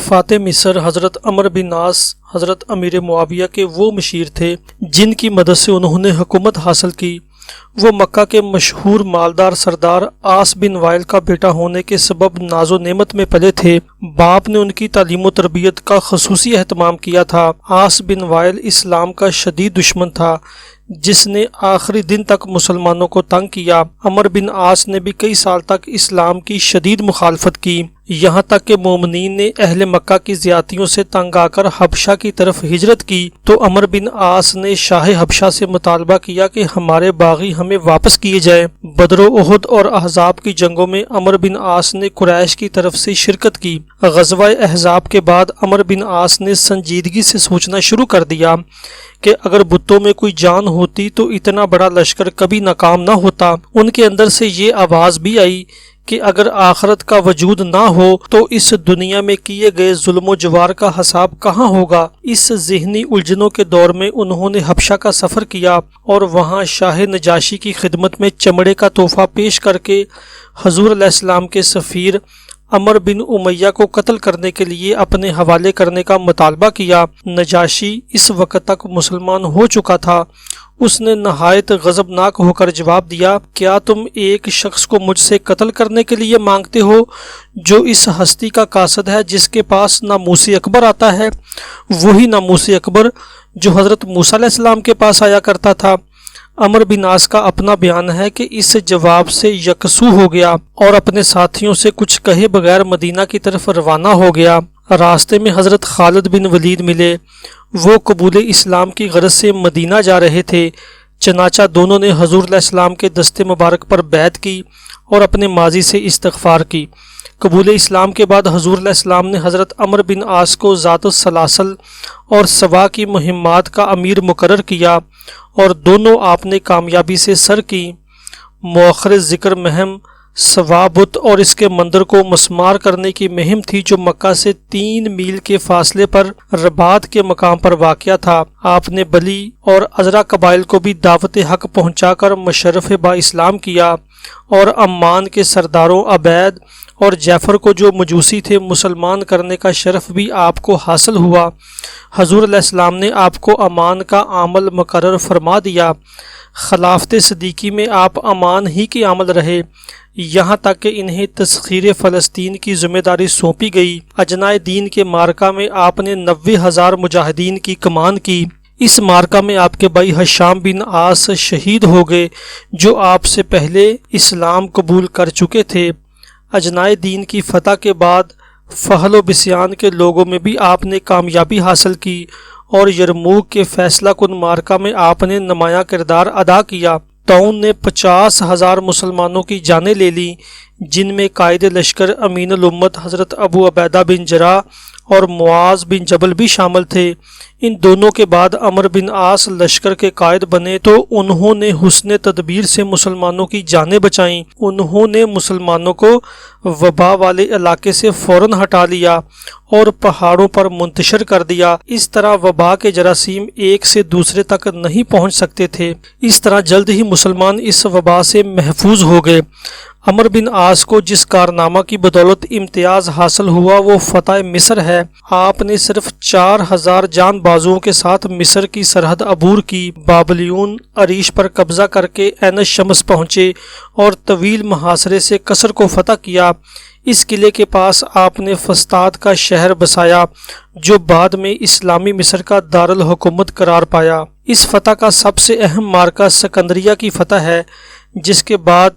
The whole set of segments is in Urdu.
فاتح مصر حضرت عمرو بن عاص حضرت امیر معاویہ کے وہ مشیر تھے جن کی مدد سے انہوں نے حکومت حاصل کی۔ وہ مکہ کے مشہور مالدار سردار عاص بن وائل کا بیٹا ہونے کے سبب ناز و نعمت میں پلے تھے۔ باپ نے ان کی تعلیم و تربیت کا خصوصی اہتمام کیا تھا۔ عاص بن وائل اسلام کا شدید دشمن تھا جس نے آخری دن تک مسلمانوں کو تنگ کیا۔ عمرو بن عاص نے بھی کئی سال تک اسلام کی شدید مخالفت کی، یہاں تک کہ مومنین نے اہل مکہ کی زیادتیوں سے تنگ آ کر حبشہ کی طرف ہجرت کی تو عمرو بن عاص نے شاہ حبشہ سے مطالبہ کیا کہ ہمارے باغی ہمیں واپس کیے جائیں۔ بدر و احد اور احزاب کی جنگوں میں عمرو بن عاص نے قریش کی طرف سے شرکت کی۔ غزوہ احزاب کے بعد عمرو بن عاص نے سنجیدگی سے سوچنا شروع کر دیا کہ اگر بتوں میں کوئی جان ہوتی تو اتنا بڑا لشکر کبھی ناکام نہ ہوتا۔ ان کے اندر سے یہ آواز بھی آئی کہ اگر آخرت کا وجود نہ ہو تو اس دنیا میں کیے گئے ظلم و جوار کا حساب کہاں ہوگا۔ اس ذہنی الجھنوں کے دور میں انہوں نے حبشہ کا سفر کیا اور وہاں شاہ نجاشی کی خدمت میں چمڑے کا تحفہ پیش کر کے حضور علیہ السلام کے سفیر عمرو بن امیہ کو قتل کرنے کے لیے اپنے حوالے کرنے کا مطالبہ کیا۔ نجاشی اس وقت تک مسلمان ہو چکا تھا۔ اس نے نہایت غضبناک ہو کر جواب دیا، کیا تم ایک شخص کو مجھ سے قتل کرنے کے لیے مانگتے ہو جو اس ہستی کا قاصد ہے جس کے پاس ناموس اکبر آتا ہے، وہی ناموس اکبر جو حضرت موسیٰ علیہ السلام کے پاس آیا کرتا تھا۔ عمرو بن عاص کا اپنا بیان ہے کہ اس جواب سے یکسو ہو گیا اور اپنے ساتھیوں سے کچھ کہے بغیر مدینہ کی طرف روانہ ہو گیا۔ راستے میں حضرت خالد بن ولید ملے۔ وہ قبول اسلام کی غرض سے مدینہ جا رہے تھے، چنانچہ دونوں نے حضور علیہ السلام کے دست مبارک پر بیعت کی اور اپنے ماضی سے استغفار کی۔ قبول اسلام کے بعد حضور علیہ السلام نے حضرت عمرو بن عاص کو ذات السلاسل اور سوا کی مہمات کا امیر مقرر کیا اور دونوں آپ نے کامیابی سے سر کی۔ مؤخر ذکر مہم سوا بت اور اس کے مندر کو مسمار کرنے کی مہم تھی جو مکہ سے 3 میل کے فاصلے پر رباط کے مقام پر واقع تھا۔ آپ نے بلی اور عذرا قبائل کو بھی دعوت حق پہنچا کر مشرف با اسلام کیا اور عمان کے سرداروں عبید اور جعفر کو جو مجوسی تھے مسلمان کرنے کا شرف بھی آپ کو حاصل ہوا۔ حضور علیہ السلام نے آپ کو امان کا عامل مقرر فرما دیا۔ خلافت صدیقی میں آپ امان ہی کے عامل رہے، یہاں تک کہ انہیں تسخیر فلسطین کی ذمہ داری سونپی گئی۔ اجنائے دین کے مارکہ میں آپ نے 90,000 مجاہدین کی کمان کی۔ اس مارکہ میں آپ کے بھائی ہشام بن عاص شہید ہو گئے جو آپ سے پہلے اسلام قبول کر چکے تھے۔ اجنائے دین کی فتح کے بعد فحل و بسیان کے لوگوں میں بھی آپ نے کامیابی حاصل کی اور یرموک کے فیصلہ کن مارکہ میں آپ نے نمایاں کردار ادا کیا۔ طاعون نے 50,000 مسلمانوں کی جانیں لے لیں جن میں قائد لشکر امین الامت حضرت ابو عبیدہ بن جراح اور معاذ بن جبل بھی شامل تھے۔ ان دونوں کے بعد عمرو بن عاص لشکر کے قائد بنے تو انہوں نے حسن تدبیر سے مسلمانوں کی جانیں بچائیں۔ انہوں نے مسلمانوں کو وبا والے علاقے سے فوراً ہٹا لیا اور پہاڑوں پر منتشر کر دیا۔ اس طرح وبا کے جراثیم ایک سے دوسرے تک نہیں پہنچ سکتے تھے۔ اس طرح جلد ہی مسلمان اس وبا سے محفوظ ہو گئے۔ عمرو بن عاص کو جس کارنامہ کی بدولت امتیاز حاصل ہوا وہ فتح مصر ہے۔ آپ نے صرف 4,000 جان بازوؤں کے ساتھ مصر کی سرحد عبور کی، بابلیون عریش پر قبضہ کر کے عین الشمس پہنچے اور طویل محاصرے سے قصر کو فتح کیا۔ اس قلعے کے پاس آپ نے فسطاط کا شہر بسایا جو بعد میں اسلامی مصر کا دارالحکومت قرار پایا۔ اس فتح کا سب سے اہم مارکہ سکندریہ کی فتح ہے، جس کے بعد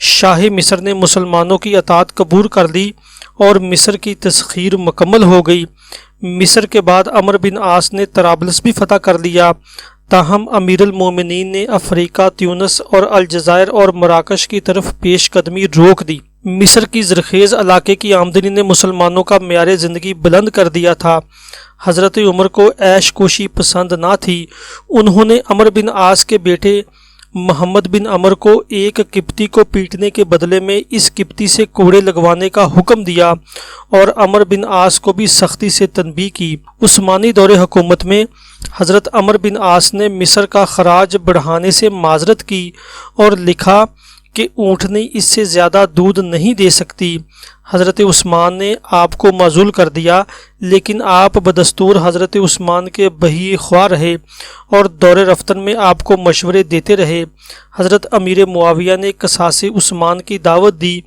شاہ مصر نے مسلمانوں کی اطاعت قبول کر لی اور مصر کی تسخیر مکمل ہو گئی۔ مصر کے بعد عمرو بن عاص نے طرابلس بھی فتح کر لیا، تاہم امیر المومنین نے افریقہ، تیونس اور الجزائر اور مراکش کی طرف پیش قدمی روک دی۔ مصر کی زرخیز علاقے کی آمدنی نے مسلمانوں کا معیار زندگی بلند کر دیا تھا۔ حضرت عمر کو عیش کوشی پسند نہ تھی۔ انہوں نے عمرو بن عاص کے بیٹے محمد بن عمر کو ایک قبطی کو پیٹنے کے بدلے میں اس قبطی سے کوڑے لگوانے کا حکم دیا اور عمرو بن عاص کو بھی سختی سے تنبیہ کی۔ عثمانی دور حکومت میں حضرت عمرو بن عاص نے مصر کا خراج بڑھانے سے معذرت کی اور لکھا کہ اونٹنی اس سے زیادہ دودھ نہیں دے سکتی۔ حضرت عثمان نے آپ کو معزول کر دیا، لیکن آپ بدستور حضرت عثمان کے بہی خواہ رہے اور دور رفتن میں آپ کو مشورے دیتے رہے۔ حضرت امیر معاویہ نے قصاص عثمان کی دعوت دی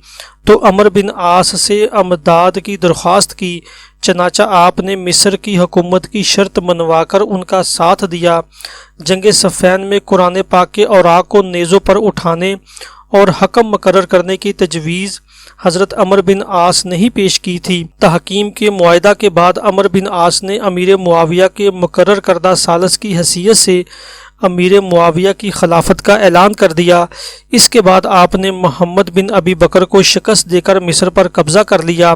تو عمرو بن عاص سے امداد کی درخواست کی، چنانچہ آپ نے مصر کی حکومت کی شرط منوا کر ان کا ساتھ دیا۔ جنگ صفین میں قرآن پاک کے اوراق کو نیزوں پر اٹھانے اور حکم مقرر کرنے کی تجویز حضرت عمرو بن عاص نے ہی پیش کی تھی۔ تحکیم کے معاہدہ کے بعد عمرو بن عاص نے امیر معاویہ کے مقرر کردہ ثالث کی حیثیت سے امیر معاویہ کی خلافت کا اعلان کر دیا۔ اس کے بعد آپ نے محمد بن ابی بکر کو شکست دے کر مصر پر قبضہ کر لیا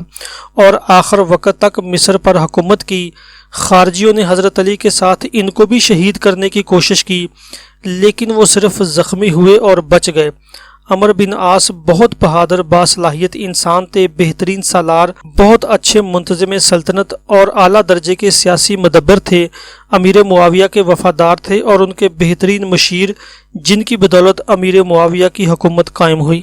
اور آخر وقت تک مصر پر حکومت کی۔ خارجیوں نے حضرت علی کے ساتھ ان کو بھی شہید کرنے کی کوشش کی، لیکن وہ صرف زخمی ہوئے اور بچ گئے۔ عمرو بن عاص بہت بہادر باصلاحیت انسان تھے، بہترین سالار، بہت اچھے منتظم سلطنت اور اعلیٰ درجے کے سیاسی مدبر تھے۔ امیر معاویہ کے وفادار تھے اور ان کے بہترین مشیر، جن کی بدولت امیر معاویہ کی حکومت قائم ہوئی۔